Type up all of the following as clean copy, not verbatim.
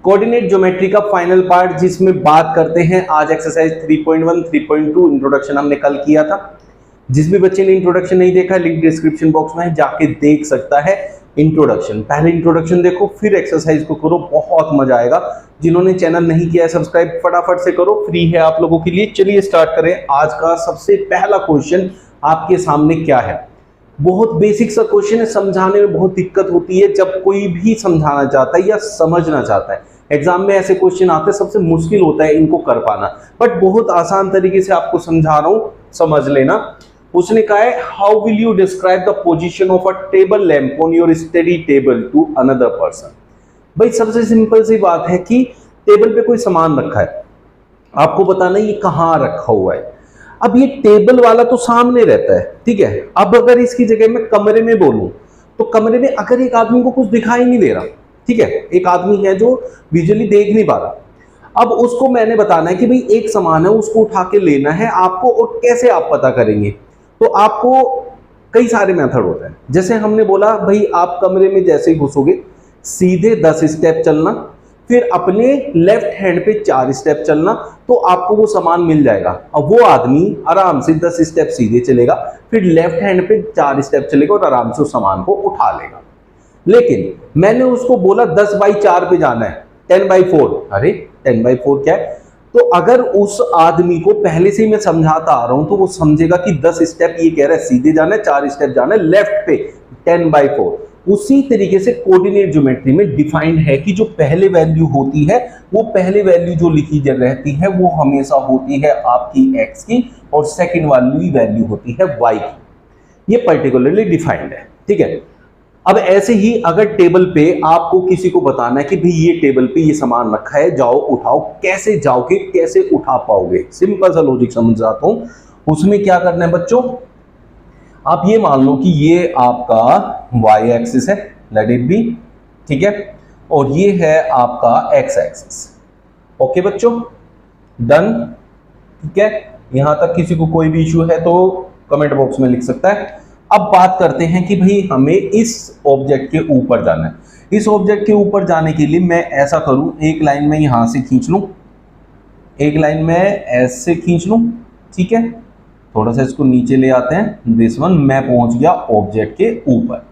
Coordinate geometry का final part जिसमें बात करते हैं आज एक्सरसाइज 3.1 3.2 इंट्रोडक्शन हमने कल किया था। जिस भी बच्चे ने इंट्रोडक्शन नहीं देखा लिंक डिस्क्रिप्शन बॉक्स में है, जाके देख सकता है। इंट्रोडक्शन, पहले इंट्रोडक्शन देखो फिर एक्सरसाइज को करो, बहुत मजा आएगा। जिन्होंने चैनल नहीं किया है सब्सक्राइब फटाफट से करो, फ्री है आप लोगों के लिए। चलिए स्टार्ट करें। आज का सबसे पहला क्वेश्चन आपके सामने क्या है, बहुत बेसिक सा क्वेश्चन है, समझाने में बहुत दिक्कत होती है जब कोई भी समझाना चाहता है या समझना चाहता है। एग्जाम में ऐसे क्वेश्चन आते हैं, सबसे मुश्किल होता है इनको कर पाना, बट बहुत आसान तरीके से आपको समझा रहा हूं, समझ लेना। उसने कहा है how will you describe the position of a table lamp on your study table to another person. भाई सबसे सिंपल सी बात है कि टेबल पे कोई सामान रखा है, आपको बताना ये कहां रखा हुआ है। अब ये टेबल वाला तो सामने रहता है, ठीक है। अब अगर इसकी जगह मैं कमरे में बोलूं तो कमरे में अगर एक आदमी को कुछ दिखाई नहीं दे रहा, ठीक है, एक आदमी है जो विजुअली देख नहीं पा रहा, अब उसको मैंने बताना है कि भाई एक सामान है उसको उठा के लेना है आपको, और कैसे आप पता करेंगे। तो आपको कई सारे मेथड होते हैं। जैसे हमने बोला भाई आप कमरे में जैसे ही घुसोगे सीधे 10 स्टेप चलना, फिर अपने लेफ्ट हैंड पे 4 स्टेप चलना, तो आपको वो सामान मिल जाएगा। अब वो आदमी आराम से 10 स्टेप सीधे चलेगा, फिर लेफ्ट हैंड पे 4 स्टेप चलेगा और आराम से उस सामान को उठा लेगा। लेकिन मैंने उसको बोला 10 बाई 4 पे जाना है, 10 बाई 4। अरे 10 बाई 4 क्या है? तो अगर उस आदमी को पहले से ही मैं समझाता आ रहा हूं तो वो समझेगा कि 10 स्टेप ये कह रहा है सीधे जाना है, 4 स्टेप जाना है लेफ्ट पे, 10 बाई 4। उसी तरीके से कोऑर्डिनेट ज्योमेट्री में डिफाइंड है कि जो पहले वैल्यू होती है, वो पहले वैल्यू जो लिखी रहती है वो हमेशा होती है आपकी x की, और सेकंड वाली वैल्यू होती है y की। ये पर्टिकुलरली डिफाइंड है, ठीक है। अब ऐसे ही अगर टेबल पे आपको किसी को बताना है कि भाई ये टेबल पे ये सामान रखा है, जाओ उठाओ, कैसे जाओगे, कैसे उठा पाओगे? सिंपल सा लॉजिक समझाता हूं। उसमें क्या करना है बच्चों, आप ये मान लो कि ये आपका y एक्सिस है, लेट इट बी, ठीक है, और ये है आपका x एक्सिस। ओके बच्चों, डन, ठीक है। यहां तक किसी को कोई भी इश्यू है तो कमेंट बॉक्स में लिख सकता है। अब बात करते हैं कि भाई हमें इस ऑब्जेक्ट के ऊपर जाना है। इस ऑब्जेक्ट के ऊपर जाने के लिए मैं ऐसा करूं, एक लाइन में यहां से खींच लूं, एक लाइन में ऐसे खींच लूं, ठीक है। थोड़ा सा इसको नीचे ले आते हैं, दिस वन, मैं पहुंच गया ऑब्जेक्ट के ऊपर।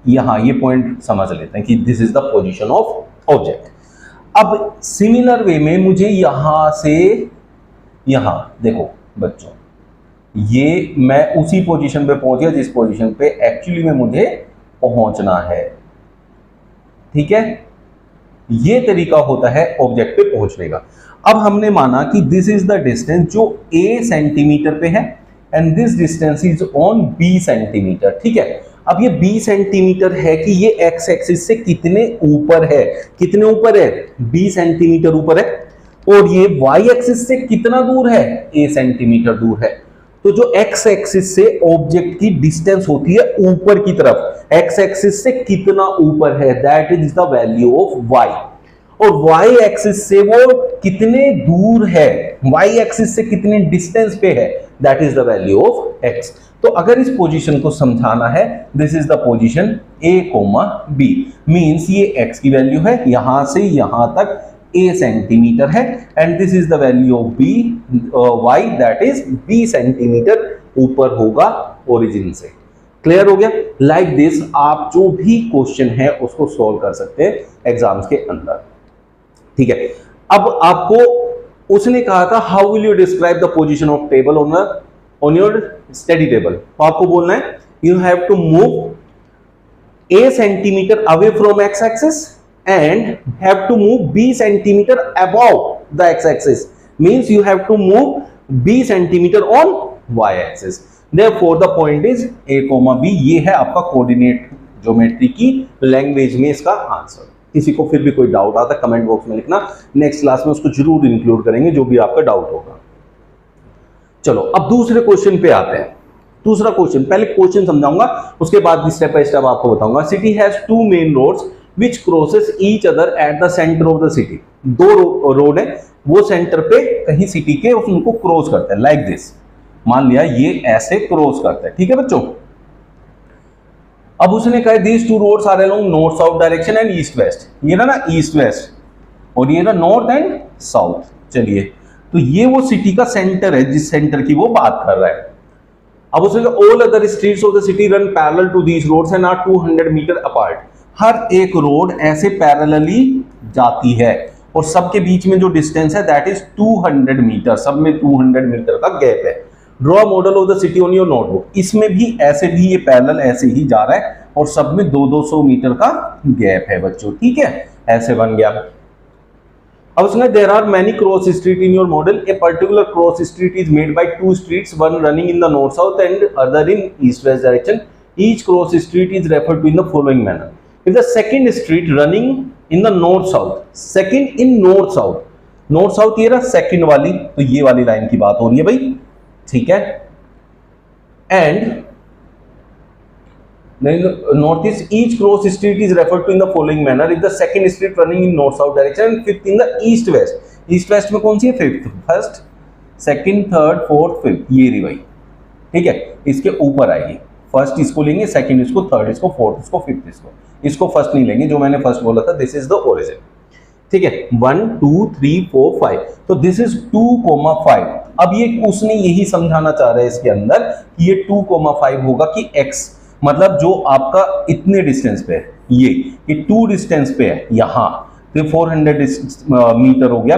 यहां ये पॉइंट समझ लेते हैं कि this is the position of object. अब सिमिलर वे में मुझे यहां से यहां देखो बच्चों, ये मैं उसी पोजीशन पे पहुंच गया जिस पोजीशन पे एक्चुअली में मुझे पहुंचना है, ठीक है। ये तरीका होता है ऑब्जेक्ट पे पहुंचने का। अब हमने माना कि दिस इज द डिस्टेंस जो a सेंटीमीटर पे है and this distance is on b centimetre, ठीक है। अब ये b सेंटीमीटर है कि ये x एक्सिस से कितने ऊपर है, कितने ऊपर है, b सेंटीमीटर ऊपर है, और ये y एक्सिस से कितना दूर है, a सेंटीमीटर दूर है। तो जो x एक्सिस से ऑब्जेक्ट की डिस्टेंस होती है ऊपर की तरफ, x एक्सिस से कितना ऊपर है, that is the value of y। और y एक्सिस से वो कितने दूर है, y एक्सिस से कितने डिस्टेंस पे है, that is the value of x। तो अगर इस पोजीशन को समझाना है, this is the position a, b, means ये x की वैल्यू है, यहां से यहां तक a सेंटीमीटर है, and this is the value of b, y, that is b centimetre ऊपर होगा ओरिजिन से। क्लियर हो गया? लाइक दिस आप जो भी क्वेश्चन है उसको सॉल्व कर सकते हैं एग्जाम्स के अंदर, ठीक है। अब आपको उसने कहा था how will you describe the position of table on your study table. तो आपको बोलना है you have to move a centimetre away from x axis and have to move b centimeter above the x axis, means you have to move b centimeter on y axis. Therefore the point is a, b। ये है आपका coordinate geometry की language में इसका answer. किसी को फिर भी कोई डाउट आता है कमेंट बॉक्स में लिखना, नेक्स्ट क्लास में उसको जरूर इंक्लूड करेंगे जो भी आपका डाउट होगा। चलो अब दूसरे क्वेश्चन पे आते हैं। दूसरा क्वेश्चन, पहले क्वेश्चन समझाऊंगा उसके बाद स्टेप बाय स्टेप आपको बताऊंगा। City has 2 main roads which crosses each other at the center of the city। दो रोड है, वो सेंटर पे कहीं सिटी के उनको क्रॉस करते हैं, लाइक दिस। मान लिया ये ऐसे क्रॉस करते हैं, ठीक है बच्चों। अब उसने कहा these two roads are along north south direction and east west। ये ना ईस्ट वेस्ट, और ये रहा नॉर्थ एंड साउथ। चलिए, तो ये वो सिटी का सेंटर है जिस सेंटर की वो बात कर रहा है। अब उसने कहा all other streets of the city run parallel to these roads and are 200 metre apart. हर एक रोड ऐसे पैरेलली जाती है और सबके बीच में जो डिस्टेंस है दैट इज 200 मीटर, सब में 200 मीटर का गैप है। Draw model of the city on your notebook. इसमें भी ऐसे भी ये पैरेलल ऐसे ही जा रहा है और सब में 200 मीटर का गैप है बच्चों, ठीक है, ऐसे बन गया। अब उसने there are many cross street in your model, a particular cross street is made by two streets, one running in the north south and other in east west direction. Each cross street is referred to in the following manner. If the second street running in the north south, second in north south, north south ये रहा second वाली, तो ये वाली line की बात हो रही है भाई, ठीक है। And north east, each cross street is referred to in the following manner. If the second street running in north south direction and fifth in the east west, east west में कौन सी है? Fifth, first, second, third, fourth, fifth, ये रही भाई, ठीक है, इसके ऊपर आएगी। फर्स्ट इसको लेंगे, सेकंड इसको, थर्ड इसको, फोर्थ इसको, फिफ्थ इसको फर्स्ट नहीं लेंगे, जो मैंने फर्स्ट बोला था दिस इज द ओरिजिन, ठीक है। 1 2 3 4 5, तो दिस इज 2,5। अब ये उसने यही समझाना चाह रहा है इसके अंदर कि ये 2,5 होगा कि x मतलब जो आपका इतने डिस्टेंस पे है, ये 2 डिस्टेंस पे है यहां, तो 400 मीटर हो गया,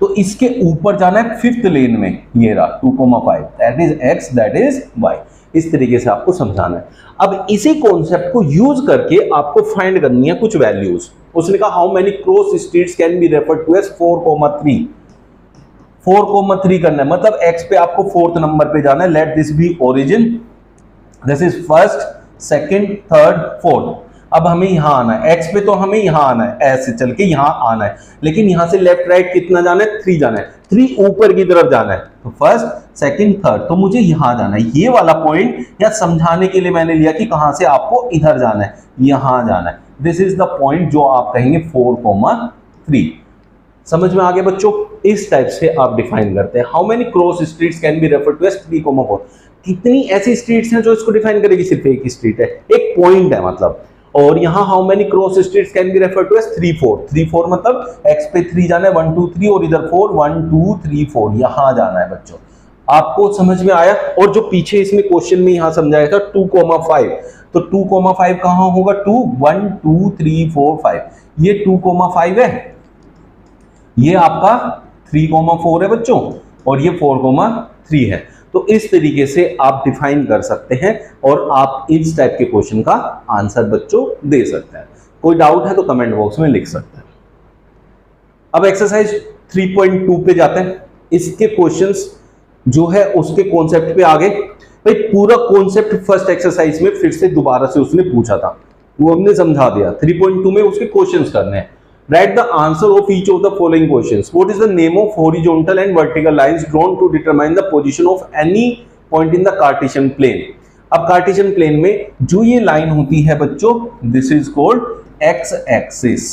तो इसके ऊपर जाना है फिफ्थ लेन में, ये रहा 2,5, that is x, that is y। इस तरीके से आपको समझाना है। अब इसी कॉन्सेप्ट को यूज करके आपको फाइंड करनी है कुछ वैल्यूज। उसने कहा how many cross streets can be referred to as 4,3, 4,3 करना है, मतलब x पे आपको फोर्थ नंबर पे जाना है। Let this be origin, this is first, second, third, fourth. अब हमें यहां आना है, x पे तो हमें यहां आना है, ऐसे चल के यहां आना है, लेकिन यहां से लेफ्ट राइट कितना जाना है? 3 जाना है, 3 ऊपर की तरफ जाना है, तो फर्स्ट, सेकंड, थर्ड, तो मुझे यहां जाना है। ये वाला पॉइंट या समझाने के लिए मैंने लिया कि कहां से आपको इधर जाना है, यहां जाना है। दिस इज द पॉइंट जो आप कहेंगे 4,3। समझ में आ गया बच्चों? इस टाइप से आप डिफाइन करते हैं। How many cross streets can be referred to as 3,4। कितनी ऐसी स्ट्रीट्स हैं जो इसको डिफाइन करेगी? सिर्फ एक स्ट्रीट है, एक पॉइंट है मतलब। और यहां how many cross streets can be referred to as 3,4। 3,4 मतलब x पे 3 जाना है, 1 2 3, और इधर 4, 1 2 3 4, यहां जाना है बच्चों। आपको समझ में आया? और जो पीछे इसमें क्वेश्चन में यहां समझाया था 2,5, तो 2,5 कहां होगा? 2 1 2 3 4 5, ये 2,5 है, ये आपका 3,4 है बच्चों, और ये 4,3 है। तो इस तरीके से आप डिफाइन कर सकते हैं और आप इस टाइप के क्वेश्चन का आंसर बच्चों दे सकते हैं। कोई डाउट है तो कमेंट बॉक्स में लिख सकते हैं। अब एक्सरसाइज 3.2 पे जाते हैं। इसके क्वेश्चंस जो है उसके कॉन्सेप्ट पे आगे, भाई पूरा कॉन्सेप्ट फर्स्ट एक्सरसाइज में फिर से दोबारा से उसने पूछा था, वो हमने समझा दिया। 3.2 में उसके क्वेश्चंस करने हैं। Write the answer of each of the following questions. What is the name of horizontal and vertical lines drawn to determine the position of any point in the Cartesian plane? अब Cartesian plane में जो ये line होती है बच्चों, this is called x axis,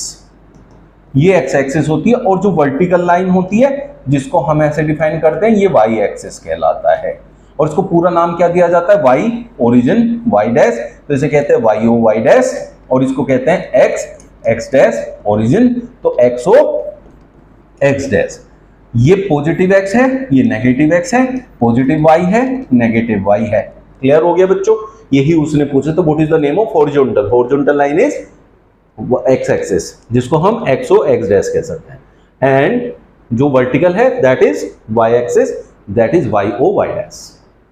ये x axis होती है, और जो vertical लाइन होती है जिसको हम ऐसे डिफाइन करते हैं, ये y axis कहलाता है। और इसको पूरा नाम क्या दिया जाता है? y origin, y dash, तो इसे कहते हैं y o y dash, और इसको कहते हैं x डैश ओरिजिन, तो x o x डैश। ये पॉजिटिव x है, ये नेगेटिव x है, पॉजिटिव y है, नेगेटिव y है। क्लियर हो गया बच्चों? यही उसने पूछा। तो what is the name of horizontal? Horizontal line is x axis, जिसको हम x o x डैश कह सकते हैं, एंड जो वर्टिकल है that is y axis, that is y o y dash.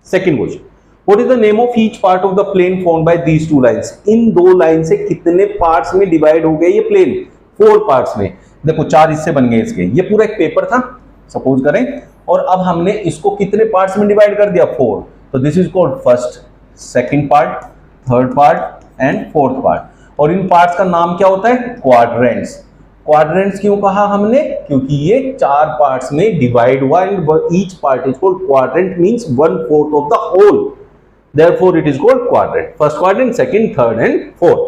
Second question, What is the name of each part of the plane formed by these two lines? इन दो line से कितने parts में divide हो गए ये plane? 4 parts में। देखो 4 हिस्से बन गए इसके। ये पूरा एक पेपर था सपोज करें, और अब हमने इसको कितने पार्ट्स में डिवाइड कर दिया? 4। तो this is called first, second part, third part and fourth part. और इन पार्ट्स का नाम क्या होता है? क्वाड्रेंट्स। क्वाड्रेंट्स क्यों कहा हमने? क्योंकि ये 4 पार्ट्स में डिवाइड हुआ, and each part is called quadrant, means 1/4 of the whole. Therefore, it is called quadrant. First quadrant, second, third, and fourth.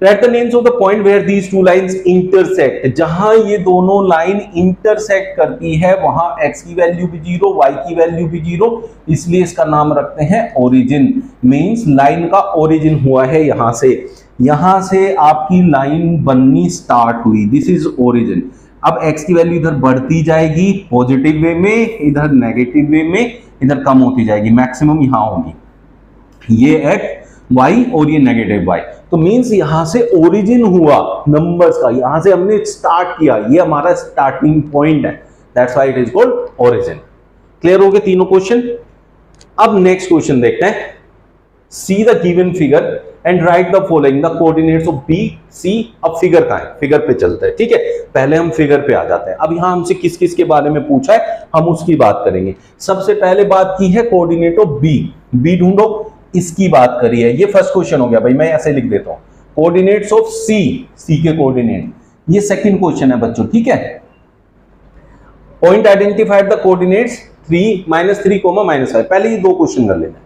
Write the names of the point where these two lines intersect. जहां ये दोनों line intersect करती है वहां x की value भी 0, y की value भी 0, इसलिए इसका नाम रखते हैं ओरिजिन। मींस लाइन का ओरिजिन हुआ है यहां से। यहां से आपकी लाइन बननी स्टार्ट हुई, दिस इज ओरिजिन। अब x की वैल्यू इधर बढ़ती जाएगी पॉजिटिव वे में, इधर नेगेटिव वे में, इधर कम होती जाएगी, मैक्सिमम यहां होगी, ये एक्स y और ये नेगेटिव y। तो मींस यहां से ओरिजिन हुआ नंबर्स का, यहां से हमने स्टार्ट किया, ये हमारा स्टार्टिंग पॉइंट है, that's why it is called origin. Clear हो गए तीनों क्वेश्चन। अब नेक्स्ट क्वेश्चन देखते हैं। See the given figure and write the following the coordinates of B C. अब फिगर का है, फिगर पे चलते हैं, ठीक है। पहले हम फिगर पे आ जाते हैं। अब यहां हमसे किस किस के बारे में पूछा है, हम उसकी बात करेंगे। सबसे पहले बात की है कोऑर्डिनेट ऑफ बी, बी ढूंढो, इसकी बात करी है। ये फर्स्ट क्वेश्चन हो गया भाई, मैं ऐसे लिख देता हूं, कोऑर्डिनेट्स ऑफ सी, सी के कोऑर्डिनेट। ये सेकंड क्वेश्चन है बच्चों, ठीक है। Point identified the coordinates 3 -3, -5। पहले ये दो क्वेश्चन कर लेना।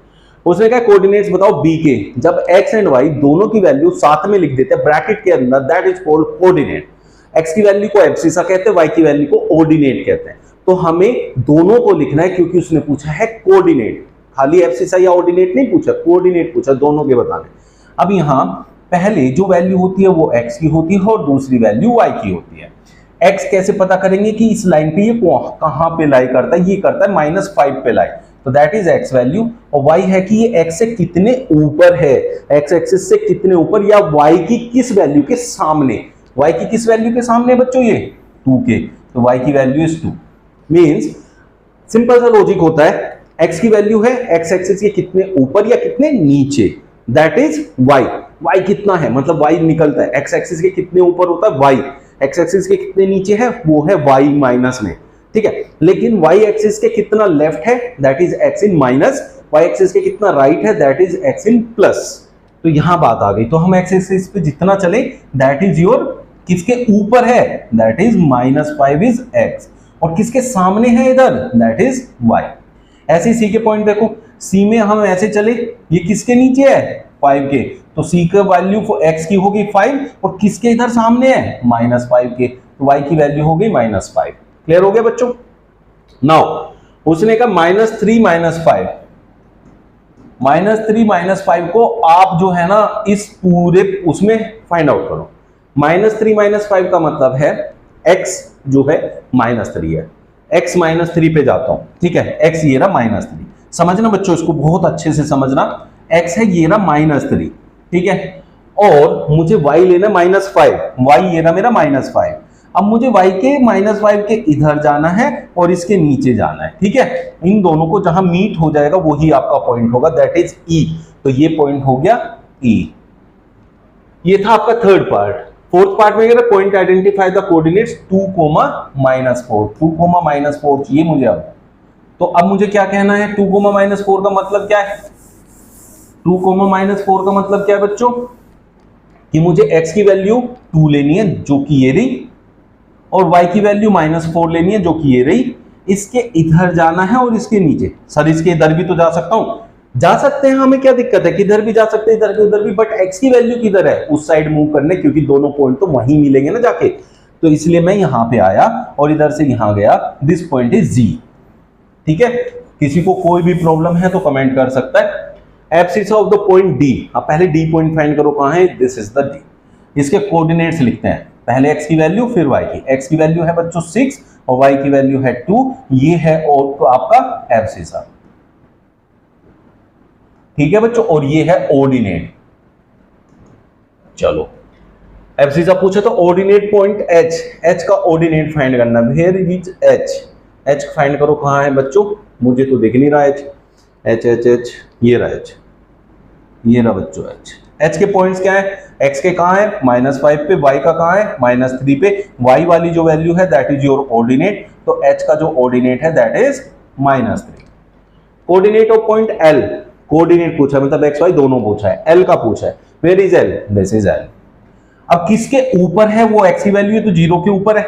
उसने कहा कोऑर्डिनेट्स बताओ बी के, जब x एंड y दोनों की वैल्यू साथ में लिख देते हैं ब्रैकेट के अंदर, that is called coordinate. x की वैल्यू को एब्सिसा कहते हैं, y की वैल्यू को ऑर्डिनेट कहते हैं। तो हमें दोनों को लिखना है क्योंकि उसने पूछा है कोऑर्डिनेट, खाली एब्सिसा या ऑर्डिनेट नहीं पूछा, कोऑर्डिनेट पूछा, दोनों के बताने। अब यहां पहले जो वैल्यू होती है वो x की होती है और दूसरी वैल्यू y की होती है। x कैसे पता करेंगे कि इस लाइन पे ये कहां पे लाई करता है, ये करता है -5 पे लाई, तो दैट इज x वैल्यू। और y है कि ये x से कितने ऊपर है, x एक्सिस से कितने ऊपर, या y की किस वैल्यू के सामने, y की किस वैल्यू के सामने बच्चों, ये 2 के, तो y की वैल्यू इज 2। मींस सिंपल सा लॉजिक होता है, x की वैल्यू है x एक्सिस के कितने ऊपर या कितने नीचे, दैट इज y। y कितना है मतलब y निकलता है, x एक्सिस के कितने ऊपर होता है y, x एक्सिस के कितने नीचे है वो है y माइनस में, ठीक है। लेकिन y एक्सिस के कितना लेफ्ट है, that is x in minus, y axis के कितना राइट है, that is x in plus. तो यहां बात आ गई, तो हम x एक्सिस पे जितना चले दैट इज योर, किसके ऊपर है, दैट इज -5 इज x, और किसके सामने है इधर, दैट इज y। ऐसे सी के पॉइंट देखो, सी में हम ऐसे चले, ये किसके नीचे है, 5 के, तो सी का वैल्यू x की होगी 5 और किसके इधर सामने है, -5 के, तो y की वैल्यू हो गई -5। क्लियर हो गया बच्चों। नाउ उसने कहा -3 -5 को आप जो है ना इस पूरे उसमें फाइंड आउट करो। -3 -5 का मतलब है x जो है -3 है, x -3 पे जाता हूं, ठीक है, x ये रहा -3, समझना बच्चों, इसको बहुत अच्छे से समझना, x है ये रहा -3, ठीक है, और मुझे y लेना -5, y ये रहा मेरा -5। अब मुझे y के -5 के इधर जाना है और इसके नीचे जाना है, ठीक है। इन दोनों को जहां मीट हो जाएगा वही आपका पॉइंट होगा, दैट इज E। तो ये पॉइंट हो गया E। ये था आपका थर्ड पार्ट। फोर्थ पार्ट में अगर पॉइंट आइडेंटिफाई द कोऑर्डिनेट्स 2, -4, 2, -4 चाहिए मुझे अब। तो अब मुझे क्या कहना है, 2, -4 का मतलब क्या है, 2, -4 का मतलब क्या है बच्चों, कि मुझे x की वैल्यू 2 लेनी है जो कि ये रही, और y की वैल्यू -4 लेनी है जो कि ये रही, इसके इधर जाना है और इसके नीचे। सर इसके इधर भी तो जा सकता हूं, जा सकते हैं, हमें क्या दिक्कत है, किधर भी जा सकते हैं, इधर के उधर भी, बट x की वैल्यू किधर है, उस साइड मूव करने, क्योंकि दोनों पॉइंट तो वहीं मिलेंगे ना जाके, तो इसलिए मैं यहां पे आया और इधर से यहां गया, दिस पॉइंट इज G, ठीक है। किसी को कोई भी प्रॉब्लम है तो कमेंट कर सकता है। Abscess of the point D, अब पहले D पॉइंट फाइंड करो कहां है, दिस इज द D। इसके कोऑर्डिनेट्स लिखते हैं, पहले x की वैल्यू फिर y की। x की वैल्यू है बच्चों 6 और y की वैल्यू है 2, ये है और तो आपका एब्सिसा, ठीक है बच्चों, और ये है ऑर्डिनेट। चलो एब्सिसा पूछे तो ऑर्डिनेट पॉइंट h का ऑर्डिनेट फाइंड करना, वेयर इज h फाइंड करो कहां है बच्चों, मुझे तो दिख नहीं रहा h, ये रहा h, ये रहा बच्चों h के पॉइंट्स क्या है, x के कहां है -5 पे, y का कहां है -3 पे, y वाली जो वैल्यू है दैट इज योर ऑर्डिनेट, तो h का जो ऑर्डिनेट है that is -3। Coordinate of point L, coordinate पूछा है मतलब x y दोनों पूछा है, L का पूछा है, where is L, this is L। अब किसके ऊपर है वो, x की वैल्यू है तो 0 के ऊपर है,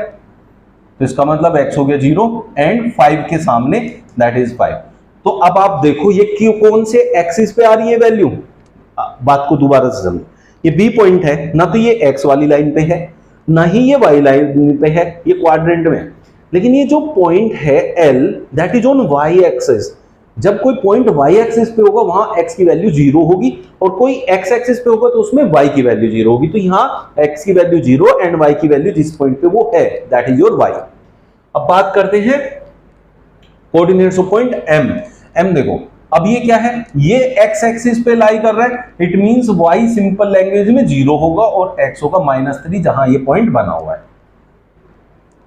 तो इसका मतलब x हो गया 0 एंड 5 के सामने दैट इज 5। तो अब आप देखो ये क्यों, कौन से एक्सिस पे आ रही है वैल्यू, बात को दोबारा से समझो, ये बी पॉइंट है ना, तो ये एक्स वाली लाइन पे है ना ही ये वाई लाइन पे है, ये क्वाड्रेंट में, लेकिन ये जो पॉइंट है L that is on Y axis, जब कोई पॉइंट y एक्सिस पे होगा वहां x की वैल्यू 0 होगी, और कोई x एक्सिस पे होगा तो उसमें y की वैल्यू 0 होगी। तो यहां x की वैल्यू 0 एंड y की वैल्यू जिस पॉइंट पे वो है दैट इज योर y। अब बात करते हैं कोऑर्डिनेट्स ऑफ पॉइंट m देखो अब ये क्या है, ये x एक्सिस पे लाई कर रहा है, it means y simple language में 0 होगा और x होगा -3 जहां ये पॉइंट बना हुआ है।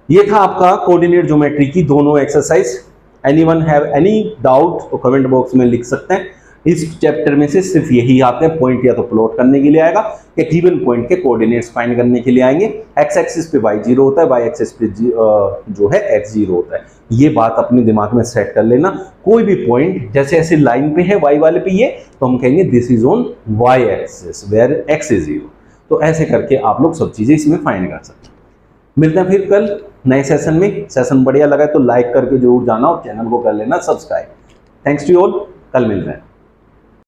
ये था आपका कोऑर्डिनेट ज्योमेट्री की दोनों exercise. Anyone have any doubt तो कमेंट बॉक्स में लिख सकते हैं। इस चैप्टर में से सिर्फ यही आते हैं, पॉइंट या तो प्लॉट करने के लिए आएगा या गिवन पॉइंट के कोऑर्डिनेट्स फाइंड करने के लिए आएंगे। एक्स एक्सिस पे y 0 होता है, y एक्सिस पे जो है x 0 होता है। ये बात अपने दिमाग में सेट कर लेना। कोई भी पॉइंट जैसे ऐसे लाइन पे है y वाले पे ये, तो हम कहेंगे this is on y axis where x is 0। तो ऐसे करके आप लोग सब चीजें इसमें फाइंड कर सकते हैं। मिलते हैं फिर कल नए सेशन में। सेशन बढ़िया लगा तो लाइक करके जरूर जाना और चैनल को कर लेना सब्सक्राइब। थैंक्स टू ऑल, कल मिल रहे हैं।